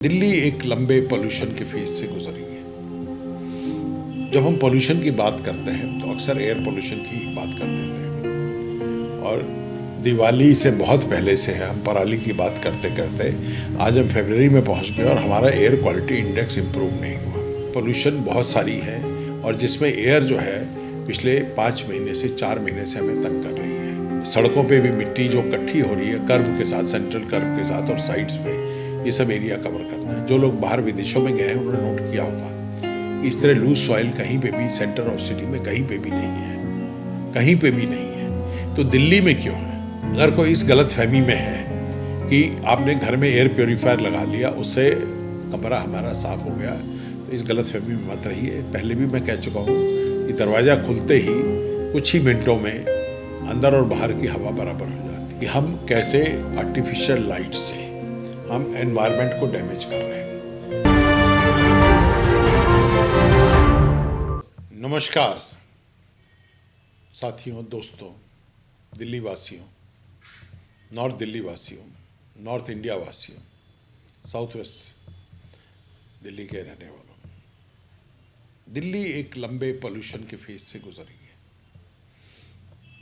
दिल्ली एक लंबे पोल्यूशन के फेज से गुजरी है। जब हम पोल्यूशन की बात करते हैं तो अक्सर एयर पोल्यूशन की बात कर देते हैं और दिवाली से बहुत पहले से है हम पराली की बात करते करते आज हम फरवरी में पहुंच गए और हमारा एयर क्वालिटी इंडेक्स इम्प्रूव नहीं हुआ। पोल्यूशन बहुत सारी है और जिसमें एयर जो है पिछले 5 महीने से 4 महीने से हमें तंग कर रही है। सड़कों पे भी मिट्टी जो इकट्ठी हो रही है कर्व के साथ, सेंट्रल कर्व के साथ और साइड्स पे, ये सब एरिया कवर करना है। जो लोग बाहर विदेशों में गए हैं उन्होंने नोट किया होगा कि इस तरह लूज सॉइल कहीं पे भी सेंटर ऑफ सिटी में कहीं पे भी नहीं है, कहीं पे भी नहीं है। तो दिल्ली में क्यों है? अगर कोई इस गलत फहमी में है कि आपने घर में एयर प्योरीफायर लगा लिया उससे कमरा हमारा साफ हो गया, तो इस गलत फहमी में मत रहिए। पहले भी मैं कह चुका हूँ कि दरवाज़ा खुलते ही कुछ ही मिनटों में अंदर और बाहर की हवा बराबर हो जाती है। हम कैसे आर्टिफिशियल लाइट से हम एनवायरनमेंट को डैमेज कर रहे हैं। नमस्कार साथियों, दोस्तों, दिल्ली वासियों, नॉर्थ दिल्ली वासियों, नॉर्थ इंडिया वासियों, साउथ वेस्ट दिल्ली के रहने वालों। दिल्ली एक लंबे पोल्यूशन के फेज से गुजरी है।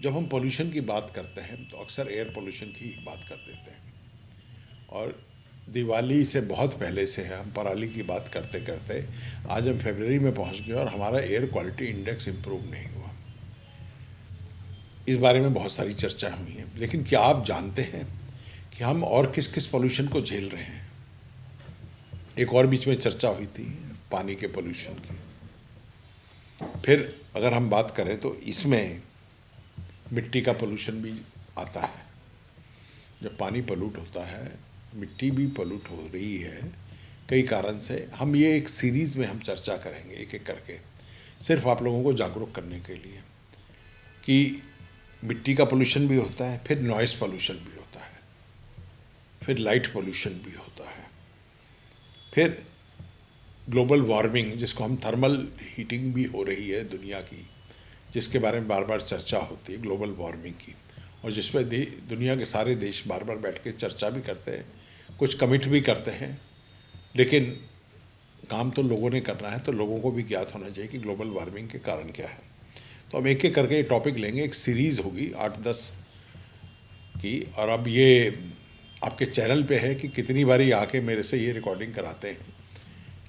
जब हम पोल्यूशन की बात करते हैं तो अक्सर एयर पोल्यूशन की बात कर देते हैं और दिवाली से बहुत पहले से है हम पराली की बात करते करते आज हम फरवरी में पहुंच गए और हमारा एयर क्वालिटी इंडेक्स इम्प्रूव नहीं हुआ। इस बारे में बहुत सारी चर्चा हुई है, लेकिन क्या आप जानते हैं कि हम और किस किस पोल्यूशन को झेल रहे हैं? एक और बीच में चर्चा हुई थी पानी के पोल्यूशन की। फिर अगर हम बात करें तो इसमें मिट्टी का पोल्यूशन भी आता है। जब पानी पोल्यूट होता है, मिट्टी भी पोल्यूट हो रही है कई कारण से। हम ये एक सीरीज़ में हम चर्चा करेंगे एक एक करके, सिर्फ आप लोगों को जागरूक करने के लिए कि मिट्टी का पोल्यूशन भी होता है, फिर नॉइस पोल्यूशन भी होता है, फिर लाइट पोल्यूशन भी होता है, फिर ग्लोबल वार्मिंग जिसको हम थर्मल हीटिंग भी हो रही है दुनिया की, जिसके बारे में बार बार चर्चा होती है ग्लोबल वार्मिंग की, और जिस पर दुनिया के सारे देश बार बार बैठ के चर्चा भी करते हैं, कुछ कमिट भी करते हैं, लेकिन काम तो लोगों ने करना है। तो लोगों को भी ज्ञात होना चाहिए कि ग्लोबल वार्मिंग के कारण क्या है। तो हम एक एक करके टॉपिक लेंगे, एक सीरीज़ होगी 8-10 की। और अब ये आपके चैनल पे है कि कितनी बारी आके मेरे से ये रिकॉर्डिंग कराते हैं,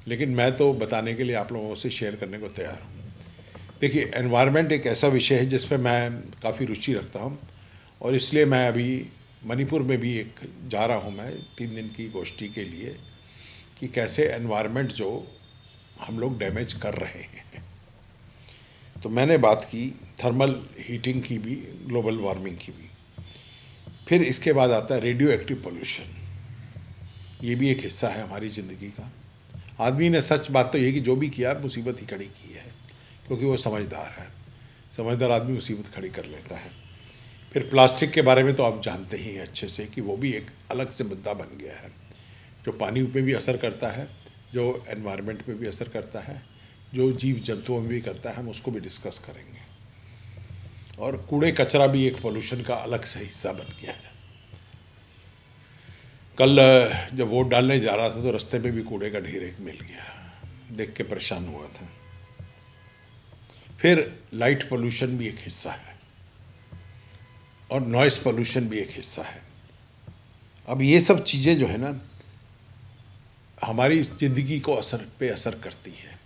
लेकिन मैं तो बताने के लिए आप लोगों से शेयर करने को तैयार हूँ। देखिए, एनवायरनमेंट एक ऐसा विषय है जिस पर मैं काफ़ी रुचि रखता हूँ और इसलिए मैं अभी मणिपुर में भी एक जा रहा हूँ मैं 3 दिन की गोष्ठी के लिए कि कैसे एनवायरनमेंट जो हम लोग डैमेज कर रहे हैं। तो मैंने बात की थर्मल हीटिंग की भी, ग्लोबल वार्मिंग की भी। फिर इसके बाद आता है रेडियो एक्टिव पोल्यूशन। ये भी एक हिस्सा है हमारी ज़िंदगी का। आदमी ने, सच बात तो ये कि जो भी किया मुसीबत ही खड़ी की है, क्योंकि वो समझदार है। समझदार आदमी मुसीबत खड़ी कर लेता है। फिर प्लास्टिक के बारे में तो आप जानते ही हैं अच्छे से कि वो भी एक अलग से मुद्दा बन गया है, जो पानी पे भी असर करता है, जो एनवायरनमेंट पे भी असर करता है, जो जीव जंतुओं में भी करता है। हम उसको भी डिस्कस करेंगे। और कूड़े कचरा भी एक पोल्यूशन का अलग से हिस्सा बन गया है। कल जब वोट डालने जा रहा था तो रास्ते में भी कूड़े का ढेर एक मिल गया, देख के परेशान हुआ था। फिर लाइट पोल्यूशन भी एक हिस्सा है और नॉइस पोल्यूशन भी एक हिस्सा है। अब ये सब चीज़ें जो है ना हमारी ज़िंदगी को असर करती है।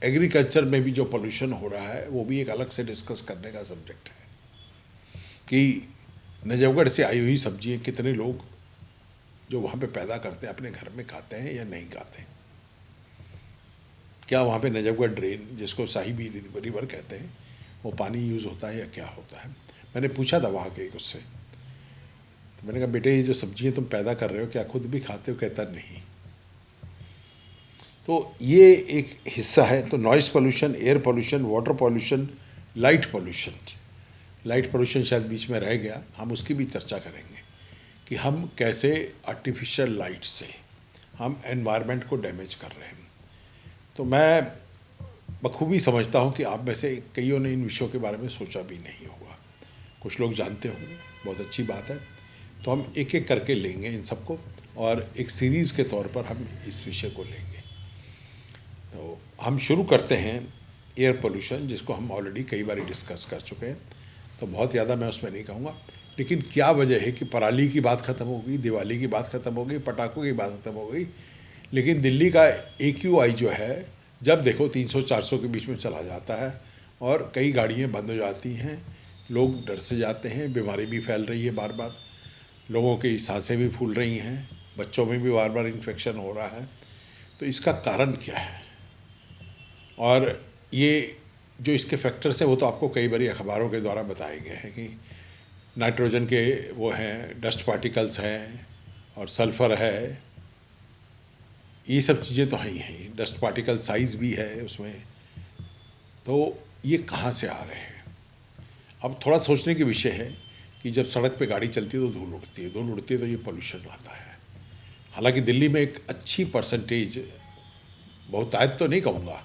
एग्रीकल्चर में भी जो पोल्यूशन हो रहा है वो भी एक अलग से डिस्कस करने का सब्जेक्ट है कि नजफगढ़ से आई हुई सब्जियाँ कितने लोग जो वहाँ पे पैदा करते हैं अपने घर में खाते हैं या नहीं खाते। क्या वहाँ पे नजफगढ़ ड्रेन, जिसको साहिबी रिवर कहते हैं, वो पानी यूज़ होता है या क्या होता है? मैंने पूछा था वहाँ के एक उससे, तो मैंने कहा बेटे ये जो सब्जियाँ तुम पैदा कर रहे हो क्या खुद भी खाते हो? कहता नहीं। तो ये एक हिस्सा है। तो noise pollution, air pollution, water pollution, light pollution. Light pollution शायद बीच में रह गया, हम उसकी भी चर्चा करेंगे कि हम कैसे आर्टिफिशियल लाइट से हम एनवायरनमेंट को डैमेज कर रहे हैं। तो मैं बखूबी समझता हूँ कि आप में से कईयों ने इन विषयों के बारे में सोचा भी नहीं होगा, कुछ लोग जानते होंगे, बहुत अच्छी बात है। तो हम एक एक करके लेंगे इन सबको और एक सीरीज़ के तौर पर हम इस विषय को लेंगे। तो हम शुरू करते हैं एयर पोल्यूशन, जिसको हम ऑलरेडी कई बार डिस्कस कर चुके हैं, तो बहुत ज़्यादा मैं उसमें नहीं कहूँगा। लेकिन क्या वजह है कि पराली की बात ख़त्म हो गई, दिवाली की बात ख़त्म हो गई, पटाखों की बात ख़त्म हो गई, लेकिन दिल्ली का AQI जो है जब देखो 300-400 के बीच में चला जाता है और कई गाड़ियाँ बंद हो जाती हैं, लोग डर से जाते हैं, बीमारी भी फैल रही है बार बार, लोगों की सांसें भी फूल रही हैं, बच्चों में भी बार बार इन्फेक्शन हो रहा है। तो इसका कारण क्या है? और ये जो इसके फैक्टर्स हैं वो तो आपको कई बार अखबारों के द्वारा बताए गए हैं कि नाइट्रोजन के वो हैं, डस्ट पार्टिकल्स हैं और सल्फ़र है, ये सब चीज़ें तो हैं ही हैं। डस्ट पार्टिकल साइज़ भी है उसमें। तो ये कहाँ से आ रहे हैं? अब थोड़ा सोचने की विषय है कि जब सड़क पे गाड़ी चलती है तो धूल उड़ती है, धूल उड़ती है तो ये पोल्यूशन आता है। हालांकि दिल्ली में एक अच्छी परसेंटेज, बहुतायत तो नहीं कहूँगा,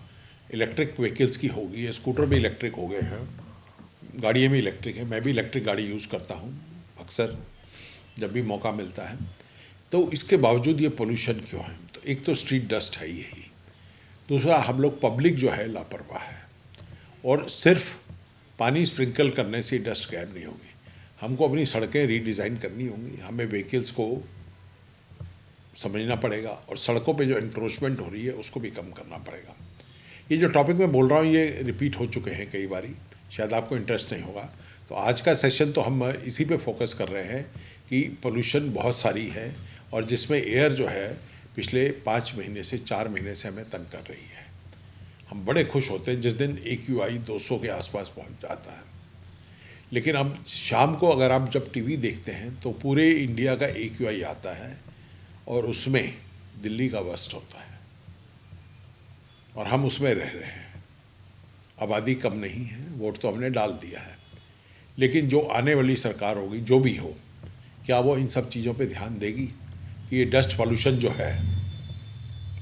इलेक्ट्रिक व्हीकल्स की होगी, स्कूटर भी इलेक्ट्रिक हो गए हैं, गाड़ियाँ भी इलेक्ट्रिक हैं। मैं भी इलेक्ट्रिक गाड़ी यूज़ करता हूँ अक्सर जब भी मौका मिलता है। तो इसके बावजूद ये पोल्यूशन क्यों है? तो एक तो स्ट्रीट डस्ट है यही, दूसरा हम लोग पब्लिक जो है लापरवाह है, और सिर्फ पानी स्प्रिंकल करने से डस्ट गायब नहीं होगी। हमको अपनी सड़कें रीडिज़ाइन करनी होंगी, हमें व्हीकल्स को समझना पड़ेगा और सड़कों पे जो इंक्रोचमेंट हो रही है उसको भी कम करना पड़ेगा। ये जो टॉपिक मैं बोल रहा हूँ ये रिपीट हो चुके हैं कई बारी, शायद आपको इंटरेस्ट नहीं होगा। तो आज का सेशन तो हम इसी पे फोकस कर रहे हैं कि पोल्यूशन बहुत सारी है और जिसमें एयर जो है पिछले 5 महीने से 4 महीने से हमें तंग कर रही है। हम बड़े खुश होते हैं जिस दिन AQI 200 के आसपास पहुंच जाता है, लेकिन अब शाम को अगर आप जब टीवी देखते हैं तो पूरे इंडिया का AQI आता है और उसमें दिल्ली का वर्स्ट होता है और हम उसमें रह रहे हैं। आबादी कम नहीं है, वोट तो हमने डाल दिया है, लेकिन जो आने वाली सरकार होगी, जो भी हो, क्या वो इन सब चीज़ों पे ध्यान देगी कि ये डस्ट पॉल्यूशन जो है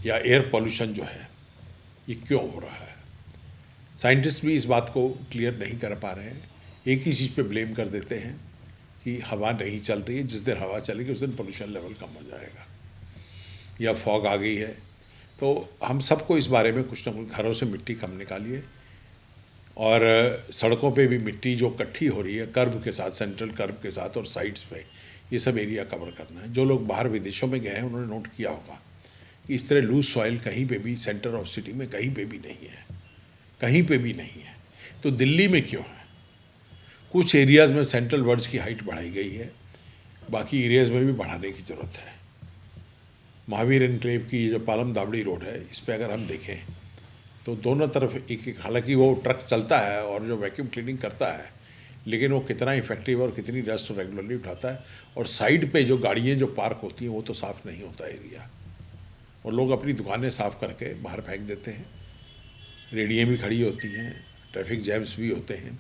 या एयर पॉल्यूशन जो है ये क्यों हो रहा है? साइंटिस्ट भी इस बात को क्लियर नहीं कर पा रहे हैं। एक ही चीज़ पे ब्लेम कर देते हैं कि हवा नहीं चल रही है, जिस दिन हवा चलेगी उस दिन पोल्यूशन लेवल कम हो जाएगा, या फॉग आ गई है। तो हम सबको इस बारे में कुछ ना कुछ, घरों से मिट्टी कम निकालिए और सड़कों पे भी मिट्टी जो इकट्ठी हो रही है कर्ब के साथ, सेंट्रल कर्ब के साथ और साइड्स पे, ये सब एरिया कवर करना है। जो लोग बाहर विदेशों में गए हैं उन्होंने नोट किया होगा कि इस तरह लूज सॉइल कहीं पे भी सेंटर ऑफ सिटी में कहीं पे भी नहीं है, कहीं पे भी नहीं है। तो दिल्ली में क्यों है? कुछ एरियाज़ में सेंट्रल वर्ड्स की हाइट बढ़ाई गई है, बाकी एरियाज़ में भी बढ़ाने की ज़रूरत है। महावीर एनक्लेव की जो पालम दावड़ी रोड है, इस पर अगर हम देखें तो दोनों तरफ एक, हालांकि वो ट्रक चलता है और जो वैक्यूम क्लीनिंग करता है, लेकिन वो कितना इफेक्टिव और कितनी डस्ट रेगुलरली उठाता है। और साइड पे जो गाड़ियाँ जो पार्क होती हैं वो तो साफ़ नहीं होता एरिया, और लोग अपनी दुकानें साफ़ करके बाहर फेंक देते हैं। रेडियाँ भी खड़ी होती हैं, ट्रैफिक जैम्स भी होते हैं,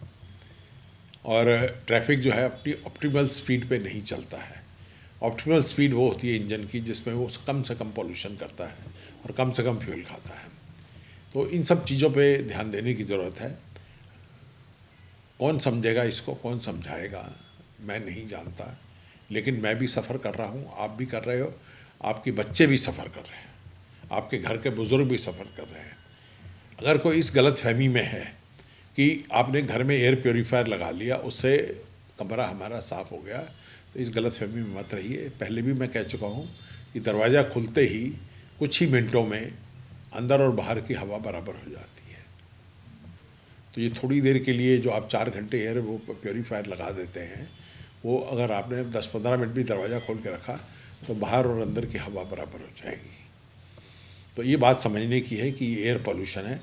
और ट्रैफिक जो है अपनी ऑप्टिमल स्पीड पे नहीं चलता है। ऑप्टिमल स्पीड वो होती है इंजन की जिसमें वो कम से कम पोल्यूशन करता है और कम से कम फ्यूल खाता है। तो इन सब चीज़ों पे ध्यान देने की ज़रूरत है। कौन समझेगा इसको, कौन समझाएगा, मैं नहीं जानता, लेकिन मैं भी सफ़र कर रहा हूँ, आप भी कर रहे हो, आपके बच्चे भी सफ़र कर रहे हैं, आपके घर के बुज़ुर्ग भी सफ़र कर रहे हैं। अगर कोई इस गलत फहमी में है कि आपने घर में एयर प्योरीफायर लगा लिया, उससे कमरा हमारा साफ़ हो गया, तो इस गलत फहमी में मत रहिए। पहले भी मैं कह चुका हूँ कि दरवाज़ा खुलते ही कुछ ही मिनटों में अंदर और बाहर की हवा बराबर हो जाती है। तो ये थोड़ी देर के लिए जो आप 4 घंटे एयर वो प्योरीफायर लगा देते हैं, वो अगर आपने 10-15 मिनट भी दरवाज़ा खोल के रखा तो बाहर और अंदर की हवा बराबर हो जाएगी। तो ये बात समझने की है कि ये एयर पोल्यूशन है।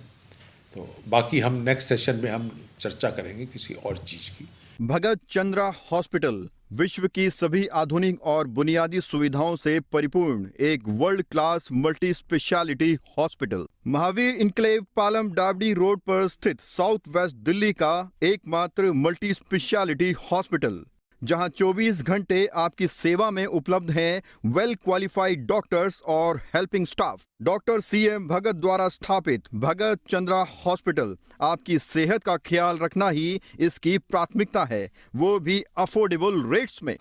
तो बाकी हम नेक्स्ट सेशन में हम चर्चा करेंगे किसी और चीज़ की। भगत चंद्रा हॉस्पिटल विश्व की सभी आधुनिक और बुनियादी सुविधाओं से परिपूर्ण एक world class multi speciality hospital, Mahavir enclave Palam डावडी रोड पर स्थित साउथ वेस्ट दिल्ली का एकमात्र मल्टी स्पेशलिटी हॉस्पिटल, जहां 24 घंटे आपकी सेवा में उपलब्ध हैं वेल क्वालिफाइड डॉक्टर्स और हेल्पिंग स्टाफ। डॉक्टर CM भगत द्वारा स्थापित भगत चंद्रा हॉस्पिटल आपकी सेहत का ख्याल रखना ही इसकी प्राथमिकता है, वो भी अफोर्डेबल रेट्स में।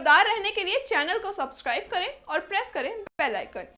खबरदार रहने के लिए चैनल को सब्सक्राइब करें और प्रेस करें बेल आइकन।